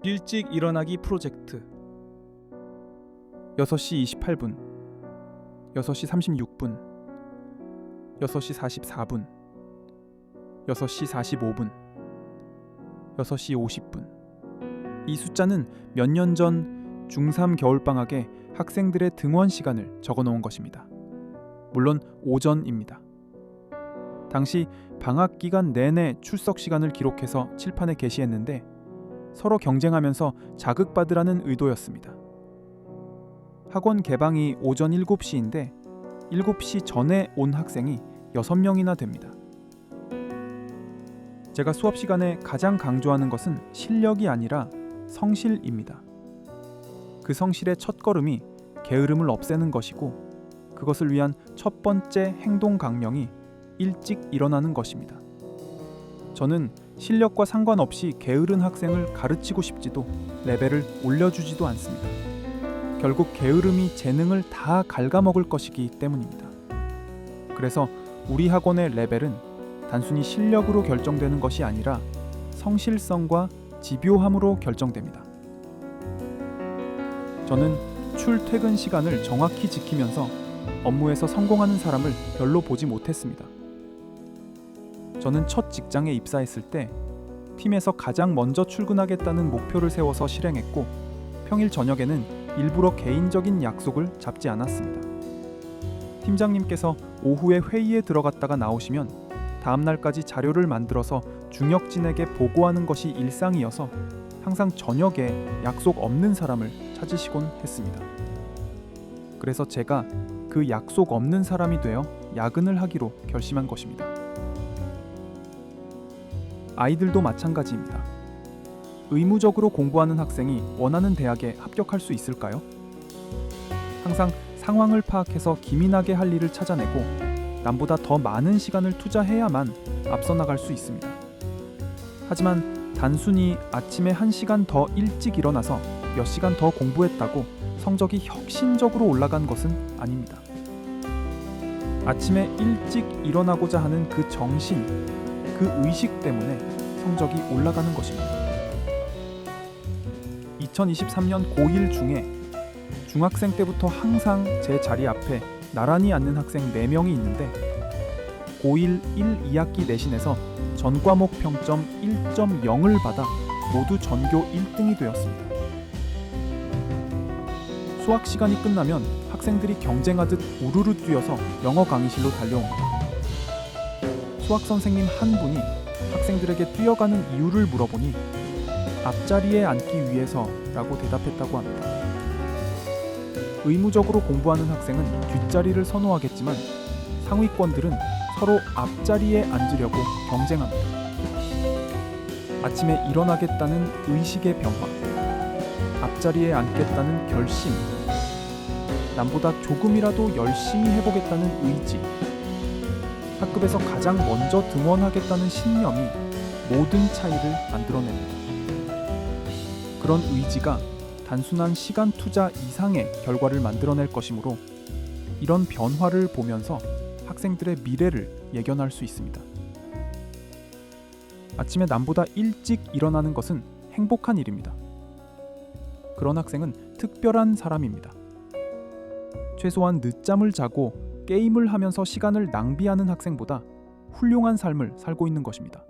일찍 일어나기 프로젝트. 6시 28분, 6시 36분, 6시 44분, 6시 45분, 6시 50분. 이 숫자는 몇 년 전 중3 겨울방학에 학생들의 등원 시간을 적어놓은 것입니다. 물론 오전입니다. 당시 방학 기간 내내 출석 시간을 기록해서 칠판에 게시했는데 서로 경쟁하면서 자극받으라는 의도였습니다. 학원 개방이 오전 7시인데 7시 전에 온 학생이 6명이나 됩니다. 제가 수업 시간에 가장 강조하는 것은 실력이 아니라 성실입니다. 그 성실의 첫걸음이 게으름을 없애는 것이고 그것을 위한 첫 번째 행동 강령이 일찍 일어나는 것입니다. 저는 실력과 상관없이 게으른 학생을 가르치고 싶지도 레벨을 올려주지도 않습니다. 결국 게으름이 재능을 다 갉아먹을 것이기 때문입니다. 그래서 우리 학원의 레벨은 단순히 실력으로 결정되는 것이 아니라 성실성과 집요함으로 결정됩니다. 저는 출퇴근 시간을 정확히 지키면서 업무에서 성공하는 사람을 별로 보지 못했습니다. 저는 첫 직장에 입사했을 때 팀에서 가장 먼저 출근하겠다는 목표를 세워서 실행했고 평일 저녁에는 일부러 개인적인 약속을 잡지 않았습니다. 팀장님께서 오후에 회의에 들어갔다가 나오시면 다음 날까지 자료를 만들어서 중역진에게 보고하는 것이 일상이어서 항상 저녁에 약속 없는 사람을 찾으시곤 했습니다. 그래서 제가 그 약속 없는 사람이 되어 야근을 하기로 결심한 것입니다. 아이들도 마찬가지입니다. 의무적으로 공부하는 학생이 원하는 대학에 합격할 수 있을까요? 항상 상황을 파악해서 기민하게 할 일을 찾아내고 남보다 더 많은 시간을 투자해야만 앞서 나갈 수 있습니다. 하지만 단순히 아침에 1시간 더 일찍 일어나서 몇 시간 더 공부했다고 성적이 혁신적으로 올라간 것은 아닙니다. 아침에 일찍 일어나고자 하는 그 정신, 그 의식 때문에 성적이 올라가는 것입니다. 2023년 고1 중에 중학생 때부터 항상 제 자리 앞에 나란히 앉는 학생 4명이 있는데 고1 1, 2학기 내신에서 전과목 평점 1.0을 받아 모두 전교 1등이 되었습니다. 수학 시간이 끝나면 학생들이 경쟁하듯 우르르 뛰어서 영어 강의실로 달려옵니다. 수학 선생님 한 분이 학생들에게 뛰어가는 이유를 물어보니 앞자리에 앉기 위해서라고 대답했다고 합니다. 의무적으로 공부하는 학생은 뒷자리를 선호하겠지만 상위권들은 서로 앞자리에 앉으려고 경쟁합니다. 아침에 일어나겠다는 의식의 변화, 앞자리에 앉겠다는 결심, 남보다 조금이라도 열심히 해보겠다는 의지, 학급에서 가장 먼저 등원하겠다는 신념이 모든 차이를 만들어냅니다. 그런 의지가 단순한 시간 투자 이상의 결과를 만들어낼 것이므로 이런 변화를 보면서 학생들의 미래를 예견할 수 있습니다. 아침에 남보다 일찍 일어나는 것은 행복한 일입니다. 그런 학생은 특별한 사람입니다. 최소한 늦잠을 자고 게임을 하면서 시간을 낭비하는 학생보다 훌륭한 삶을 살고 있는 것입니다.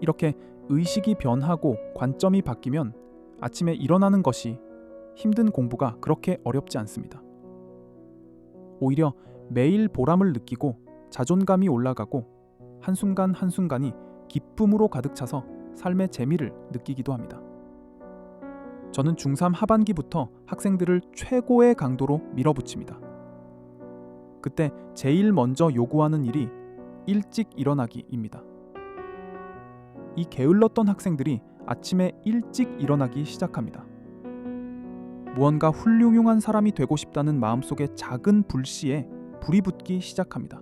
이렇게 의식이 변하고 관점이 바뀌면 아침에 일어나는 것이 힘든 공부가 그렇게 어렵지 않습니다. 오히려 매일 보람을 느끼고 자존감이 올라가고 한순간 한순간이 기쁨으로 가득 차서 삶의 재미를 느끼기도 합니다. 저는 중3 하반기부터 학생들을 최고의 강도로 밀어붙입니다. 그때 제일 먼저 요구하는 일이 일찍 일어나기입니다. 이 게을렀던 학생들이 아침에 일찍 일어나기 시작합니다. 무언가 훌륭한 사람이 되고 싶다는 마음속의 작은 불씨에 불이 붙기 시작합니다.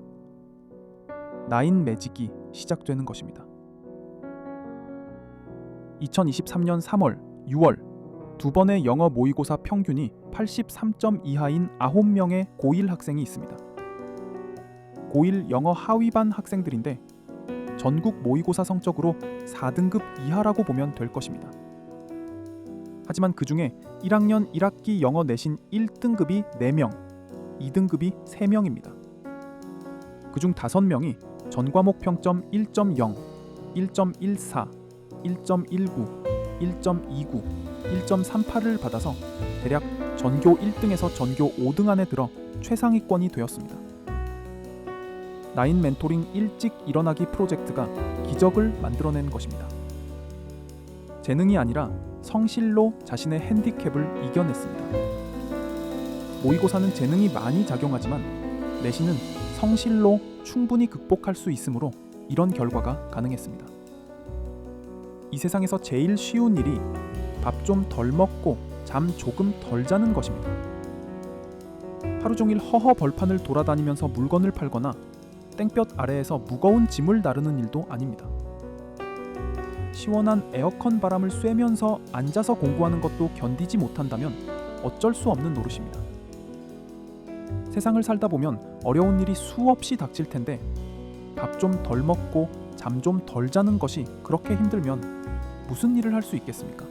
나인 매직이 시작되는 것입니다. 2023년 3월, 6월 두 번의 영어 모의고사 평균이 83점 이하인 9명의 고1 학생이 있습니다. 고1 영어 하위반 학생들인데 전국 모의고사 성적으로 4등급 이하라고 보면 될 것입니다. 하지만 그 중에 1학년 1학기 영어 내신 1등급이 4명, 2등급이 3명입니다. 그중 5명이 전과목 평점 1.0, 1.14, 1.19, 1.29, 1.38을 받아서 대략 전교 1등에서 전교 5등 안에 들어 최상위권이 되었습니다. 나인 멘토링 일찍 일어나기 프로젝트가 기적을 만들어낸 것입니다. 재능이 아니라 성실로 자신의 핸디캡을 이겨냈습니다. 모의고사는 재능이 많이 작용하지만 내신은 성실로 충분히 극복할 수 있으므로 이런 결과가 가능했습니다. 이 세상에서 제일 쉬운 일이 밥 좀 덜 먹고 잠 조금 덜 자는 것입니다. 하루 종일 허허 벌판을 돌아다니면서 물건을 팔거나 땡볕 아래에서 무거운 짐을 나르는 일도 아닙니다. 시원한 에어컨 바람을 쐬면서 앉아서 공부하는 것도 견디지 못한다면 어쩔 수 없는 노릇입니다. 세상을 살다 보면 어려운 일이 수없이 닥칠 텐데 밥 좀 덜 먹고 잠 좀 덜 자는 것이 그렇게 힘들면 무슨 일을 할 수 있겠습니까?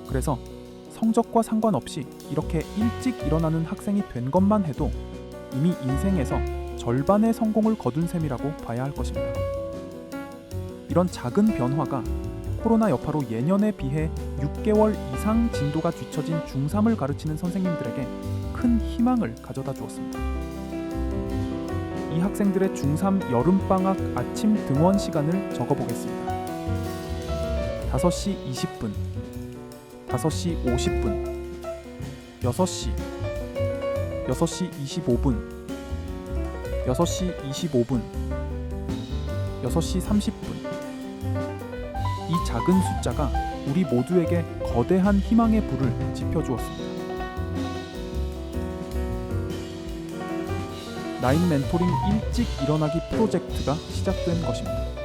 그래서 성적과 상관없이 이렇게 일찍 일어나는 학생이 된 것만 해도 이미 인생에서 절반의 성공을 거둔 셈이라고 봐야 할 것입니다. 이런 작은 변화가 코로나 여파로 예년에 비해 6개월 이상 진도가 뒤처진 중3을 가르치는 선생님들에게 큰 희망을 가져다 주었습니다. 이 학생들의 중3 여름방학 아침 등원 시간을 적어보겠습니다. 5시 20분, 5시 50분, 6시, 6시 25분, 6시 25분, 6시 30분. 이 작은 숫자가 우리 모두에게 거대한 희망의 불을 지펴주었습니다. 나인 멘토링 일찍 일어나기 프로젝트가 시작된 것입니다.